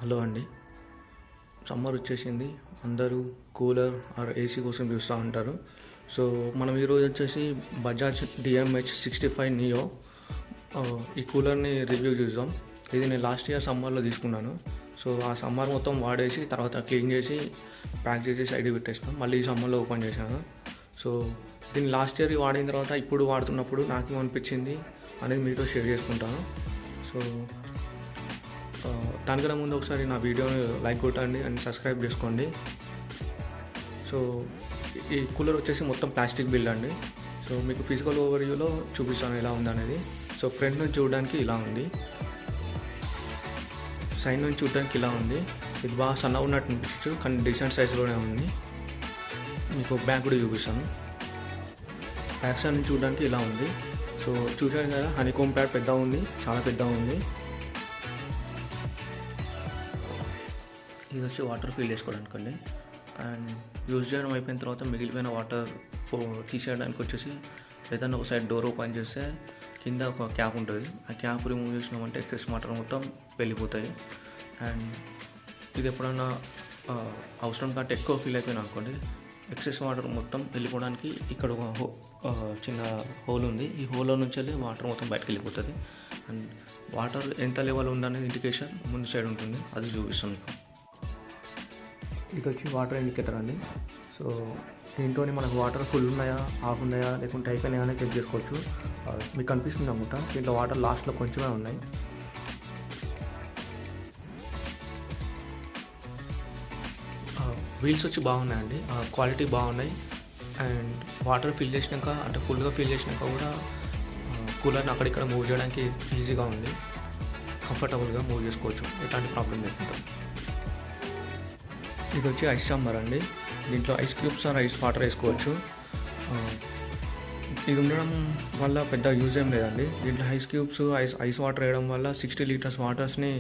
Hello అండి. Summer వచ్చేసింది. అందరూ కూలర్ ఆర్ ఏసీ కోసం చూస్తూ ఉంటారు. సో మనం ఈరోజు వచ్చేసి బజాజ్ DMH65 నియో ఈ కూలర్ని రివ్యూ చూద్దాం. ఇది నేను లాస్ట్ ఇయర్ సమ్మర్లో తీసుకున్నాను. సో ఆ సమ్మర్ మొత్తం వాడేసి తర్వాత క్లీన్ చేసి ప్యాక్ చేసి సైడ్ పెట్టేసాను. మళ్ళీ ఈ సమ్మర్లో ఓపెన్ చేశాను. సో దీన్ని లాస్ట్ ఇయర్ వాడిన తర్వాత ఇప్పుడు వాడుతున్నప్పుడు నాకేమనిపించింది అనేది మీతో షేర్ చేసుకుంటాను. సో దానికన్నా ముందు ఒకసారి నా వీడియోని లైక్ కొట్టండి అండ్ సబ్స్క్రైబ్ చేసుకోండి. సో ఈ కూలర్ వచ్చేసి మొత్తం ప్లాస్టిక్ బిల్డ్ అండి. సో మీకు ఫిజికల్ ఓవర్వ్యూలో చూపిస్తాను ఎలా ఉందనేది. సో ఫ్రంట్ నుంచి చూడడానికి ఇలా ఉంది, సైడ్ నుంచి చూడడానికి ఇలా ఉంది. ఇది బాగా సన్నగా ఉన్నట్టు అనిపించచ్చు కానీ డీసెంట్ సైజులోనే ఉంది. మీకు బ్యాక్ కూడా చూపిస్తాను. బ్యాక్ సైడ్ నుంచి చూడడానికి ఇలా ఉంది. సో చూసారు కదా, హనీకోమ్ ప్యాడ్ పెద్దగా ఉంది, చాలా పెద్దగా ఉంది. ఇది వచ్చి వాటర్ ఫిల్ చేసుకోవడానికి అండి. అండ్ యూజ్ చేయడం అయిపోయిన తర్వాత మిగిలిపోయిన వాటర్ తీసేయడానికి వచ్చేసి ఏదైనా ఒక సైడ్ డోర్ ఓపెన్ చేస్తే కింద ఒక క్యాప్ ఉంటుంది. ఆ క్యాప్ రిమూవ్ చేసినామంటే ఎక్సెస్ వాటర్ మొత్తం వెళ్ళిపోతాయి. అండ్ ఇది ఎప్పుడన్నా అవసరం కంటే ఎక్కువ ఫీల్ అయిపోయినా అనుకోండి, ఎక్సెస్ వాటర్ మొత్తం వెళ్ళిపోవడానికి ఇక్కడ ఒక చిన్న హోల్ ఉంది. ఈ హోల్లో నుంచి వెళ్ళి వాటర్ మొత్తం బయటకు వెళ్ళిపోతుంది. అండ్ వాటర్ ఎంత లెవెల్ ఉందనేది ఇండికేషన్ ముందు సైడ్ ఉంటుంది, అది చూపిస్తుంది మీకు. ఇది వచ్చి వాటర్ ఇండికేటర్ అండి. సో దీంతో మనకు వాటర్ ఫుల్ ఉన్నాయా, హాఫ్ ఉన్నాయా, లేకుంటే అయిపోయినాయా అని చెక్ చేసుకోవచ్చు. మీకు కనిపిస్తుంది అనుకుంటా, దీంట్లో వాటర్ లాస్ట్లో కొంచెమే ఉన్నాయి. వీల్స్ వచ్చి బాగున్నాయండి, క్వాలిటీ బాగున్నాయి. అండ్ వాటర్ ఫిల్ చేసినాక అంటే ఫుల్గా ఫిల్ చేసినాక కూడా కూలర్ని అక్కడిక్కడ మూవ్ చేయడానికి ఈజీగా ఉంది, కంఫర్టబుల్గా మూవ్ చేసుకోవచ్చు, ఎలాంటి ప్రాబ్లం లేకుండా. ఇది వచ్చి ఐస్ చాంబర్ అండి. దీంట్లో ice cubes or ice water వేసుకోవచ్చు. ఇది ఉండడం వల్ల పెద్ద యూజ్ ఏం లేదండి. దీంట్లో ఐస్ క్యూబ్స్ ఐస్ వాటర్ వేయడం వల్ల 60 లీటర్స్ వాటర్స్ని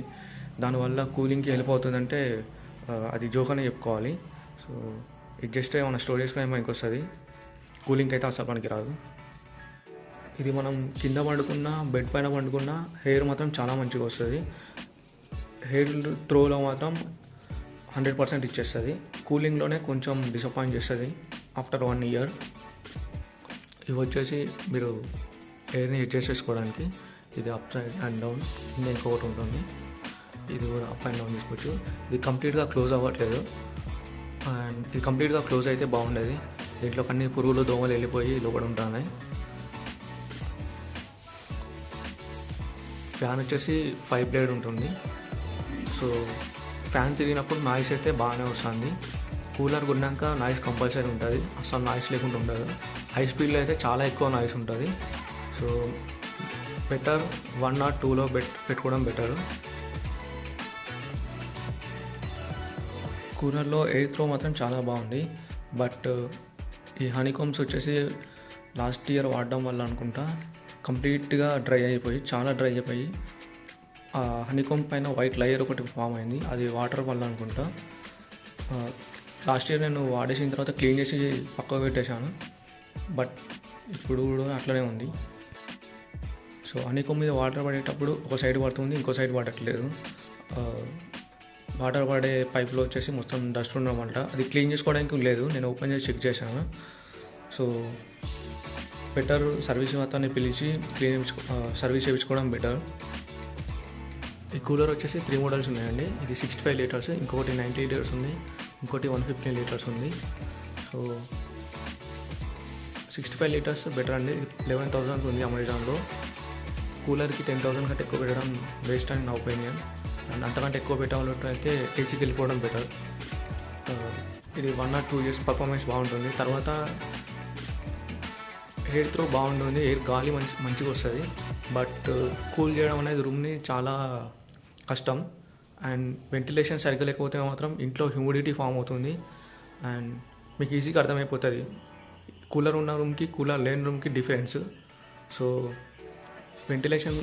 దానివల్ల కూలింగ్కి హెల్ప్ అవుతుందంటే అది జోక్ అని చెప్పుకోవాలి. సో ఇది జస్ట్ ఏమైనా స్టోర్ చేసుకునే మనకి వస్తుంది, కూలింగ్కి అయితే అసలు పనికి రాదు. ఇది మనం కింద పండుకున్నా బెడ్ పైన పండుకున్నా హెయిర్ మాత్రం చాలా మంచిగా వస్తుంది. హెయిర్ త్రోలో మాత్రం 100% ఇచ్చేస్తుంది. కూలింగ్లోనే కొంచెం డిసప్పాయింట్ చేస్తుంది ఆఫ్టర్ 1 ఇయర్. ఇవి వచ్చేసి మీరు ఎయిర్ని అడ్జస్ట్ చేసుకోవడానికి ఇది అప్ సైడ్ అండ్ డౌన్, ఇంకొకటి ఉంటుంది, ఇది కూడా అప్ అండ్ డౌన్ తీసుకోవచ్చు. ఇది కంప్లీట్గా క్లోజ్ అవ్వట్లేదు. అండ్ ఇది కంప్లీట్గా క్లోజ్ అయితే బాగుండేది. దీంట్లో అన్ని పురుగులు దోమలు వెళ్ళిపోయి లోపల ఉంటున్నాయి. ఫ్యాన్ వచ్చేసి 5 బ్లేడ్ ఉంటుంది. సో ఫ్యాన్ తిరిగినప్పుడు నాయిస్ అయితే బాగానే వస్తుంది. కూలర్ కొన్నాక నాయిస్ కంపల్సరీ ఉంటుంది, అసలు నాయిస్ లేకుండా ఉండదు. హై స్పీడ్లో అయితే చాలా ఎక్కువ నాయిస్ ఉంటుంది. సో బెటర్ 1 or 2లో పెట్టుకోవడం బెటర్. కూలర్లో ఎయిర్ త్రో మాత్రం చాలా బాగుంది. బట్ ఈ హనీకోమ్స్ వచ్చేసి లాస్ట్ ఇయర్ వాడడం వల్ల అనుకుంటా కంప్లీట్గా డ్రై అయిపోయి, చాలా డ్రై అయిపోయి హనీకోమ్ పైన వైట్ లేయర్ ఒకటి ఫామ్ అయింది. అది వాటర్ వల్ల అనుకుంటా. లాస్ట్ ఇయర్ నేను వాడేసిన తర్వాత క్లీన్ చేసి పక్కకు పెట్టేశాను, బట్ ఇప్పుడు కూడా అట్లనే ఉంది. సో హనీకోమ్ మీద వాటర్ పడేటప్పుడు ఒక సైడ్ పడుతుంది, ఇంకో సైడ్ పడట్లేదు. వాటర్ పడే పైప్లో వచ్చేసి మొత్తం డస్ట్ ఉండమంట. అది క్లీన్ చేసుకోవడానికి లేదు, నేను ఓపెన్ చేసి చెక్ చేశాను. సో బెటర్ సర్వీస్ మొత్తాన్ని పిలిచి సర్వీస్ చేయించుకోవడం బెటర్. ఈ కూలర్ వచ్చేసి 3 మోడల్స్ ఉన్నాయండి. ఇది 65 లీటర్స్, ఇంకొకటి 90 లీటర్స్ ఉంది, ఇంకోటి 115 లీటర్స్ ఉంది. సో 65 లీటర్స్ బెటర్ అండి. 11,000 ఉంది అమెజాన్లో. కూలర్కి 10,000 కంటే ఎక్కువ పెట్టడం వేస్ట్ అని నా ఒపీనియన్. అండ్ అంతకంటే ఎక్కువ పెట్టాలంటే ఏసీకి వెళ్ళిపోవడం బెటర్. ఇది 1 or 2 years పర్ఫార్మెన్స్ బాగుంటుంది. తర్వాత ఎయిర్ త్రో బాగుంటుంది, ఎయిర్ గాలి మంచిగా వస్తుంది. బట్ కూల్ చేయడం అనేది రూమ్ని చాలా కష్టం. అండ్ వెంటిలేషన్ సరిగ్గా లేకపోతే మాత్రం ఇంట్లో హ్యూమిడిటీ ఫామ్ అవుతుంది. అండ్ మీకు ఈజీగా అర్థమైపోతుంది కూలర్ ఉన్న రూమ్కి కూలర్ లేని రూమ్కి డిఫరెన్స్. సో వెంటిలేషన్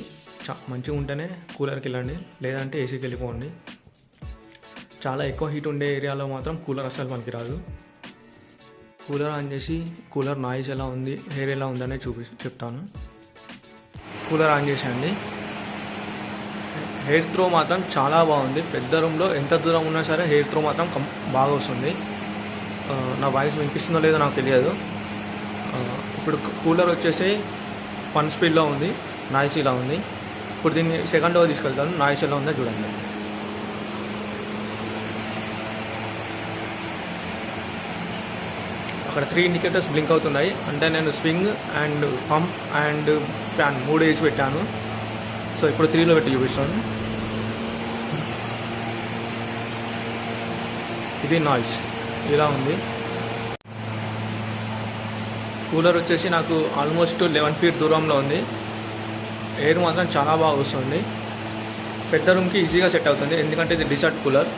మంచిగా ఉంటేనే కూలర్కి వెళ్ళండి, లేదంటే ఏసీకి వెళ్ళిపోండి. చాలా ఎక్కువ హీట్ ఉండే ఏరియాలో మాత్రం కూలర్ అస్సలు మనకి రాదు. కూలర్ ఆన్ చేసి కూలర్ నాయిస్ ఎలా ఉంది, హెయిర్ ఎలా ఉందనే చెప్తాను. కూలర్ ఆన్ చేసేయండి. హెయిర్ త్రో మాత్రం చాలా బాగుంది. పెద్ద రూమ్లో ఎంత దూరం ఉన్నా సరే హెయిర్ త్రో మాత్రం బాగా వస్తుంది. నా వాయిస్ వినిపిస్తుందో లేదో నాకు తెలియదు. ఇప్పుడు కూలర్ వచ్చేసి 1 స్పీడ్లో ఉంది, నాయిస్ ఇలా ఉంది. ఇప్పుడు దీన్ని సెకండ్ డోర్ తీసుకెళ్తాను, నాయిస్ ఎలా ఉందో చూడండి. అక్కడ 3 ఇండికేటర్స్ బ్లింక్ అవుతున్నాయి. అంటే నేను swing and pump and fan 3 వేసి పెట్టాను. సో ఇప్పుడు 3లో పెట్టి చూపిస్తాను. ఇది నాయిస్ ఇలా ఉంది. కూలర్ వచ్చేసి నాకు ఆల్మోస్ట్ 11 ఫీట్ దూరంలో ఉంది. ఎయిర్ మాత్రం చాలా బాగా వస్తుంది. పెద్ద రూమ్కి ఈజీగా సెట్ అవుతుంది, ఎందుకంటే ఇది డిసర్ట్ కూలర్.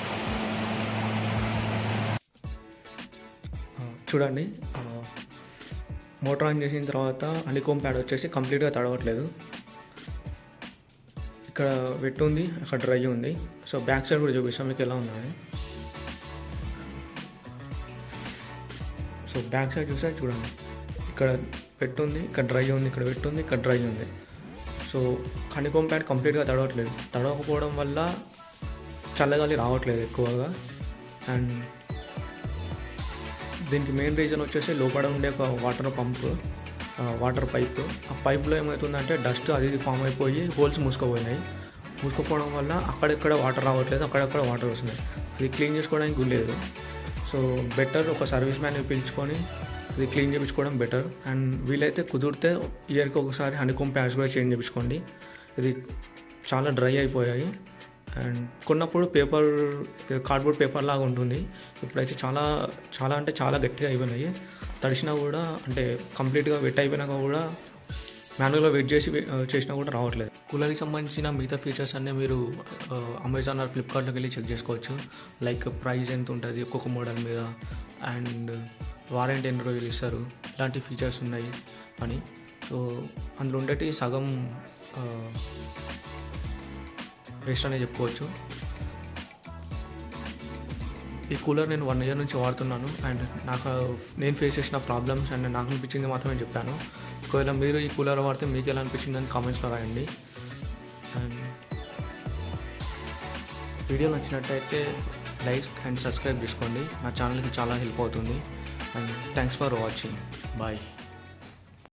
చూడండి, మోటార్ ఆన్ చేసిన తర్వాత హనీకోమ్ ప్యాడ్ వచ్చేసి కంప్లీట్గా తడవట్లేదు. ఇక్కడ వెట్ ఉంది, అక్కడ డ్రై ఉంది. సో బ్యాక్ సైడ్ కూడా చూపిస్తాం మీకు ఎలా ఉన్నాయి. సో బ్యాక్ సైడ్ చూస్తే చూడండి, ఇక్కడ వెట్ ఉంది, ఇక్కడ డ్రై ఉంది, ఇక్కడ వెట్ ఉంది, ఇక్కడ డ్రై ఉంది. సో హనీకోమ్ ప్యాడ్ కంప్లీట్గా తడవట్లేదు. తడవకపోవడం వల్ల చల్లగాలి రావట్లేదు ఎక్కువగా. అండ్ దీనికి మెయిన్ రీజన్ వచ్చేసి లోపల ఉండే ఒక వాటర్ పైప్. ఆ పైప్లో ఏమవుతుందంటే డస్ట్ అది ఫామ్ అయిపోయి హోల్స్ మూసుకుపోయినాయి. మూసుకుపోవడం వల్ల అక్కడెక్కడ వాటర్ రావట్లేదు, అక్కడక్కడ వాటర్ వస్తున్నాయి. అది క్లీన్ చేసుకోవడానికి గులేదు. సో బెటర్ ఒక సర్వీస్ మ్యాన్ పిలుచుకొని అది క్లీన్ చేయించుకోవడం బెటర్. అండ్ వీలైతే కుదిరితే ఇయర్కి ఒకసారి హనీకోమ్ ప్యాడ్స్ కూడా చేంజ్ చేయించుకోండి. ఇది చాలా డ్రై అయిపోయాయి. అండ్ కొన్నప్పుడు కార్డ్బోర్డ్ పేపర్ లాగా ఉంటుంది. ఇప్పుడైతే చాలా అంటే చాలా గట్టిగా అయిపోయినాయి. తడిసినా కూడా, అంటే కంప్లీట్గా వెట్ అయిపోయినాక కూడా మాన్యువల్గా వెయిట్ చేసినా కూడా రావట్లేదు. కూలర్కి సంబంధించిన మిగతా ఫీచర్స్ అన్నీ మీరు అమెజాన్ ఆర్ ఫ్లిప్కార్ట్లోకి వెళ్ళి చెక్ చేసుకోవచ్చు. లైక్ ప్రైస్ ఎంత ఉంటుంది ఒక్కొక్క మోడల్ మీద, అండ్ వారంటీ ఎన్ని రోజులు ఇస్తారు, ఇలాంటి ఫీచర్స్ ఉన్నాయి అని. సో అందులో ఉండేటి సగం బెస్ట్ అనే చెప్పుకోవచ్చు. ఈ కూలర్ నేను 1 ఇయర్ నుంచి వాడుతున్నాను. అండ్ నేను ఫేస్ చేసిన ప్రాబ్లమ్స్ అండ్ నాకు అనిపించింది మాత్రమే చెప్పాను. ఒకవేళ మీరు ఈ కూలర్ వాడితే మీకు ఎలా అనిపించింది అని కామెంట్స్లో రాయండి. అండ్ వీడియో నచ్చినట్టయితే లైక్ అండ్ సబ్స్క్రైబ్ చేసుకోండి. నా ఛానల్కి చాలా హెల్ప్ అవుతుంది. And thanks for watching. Bye.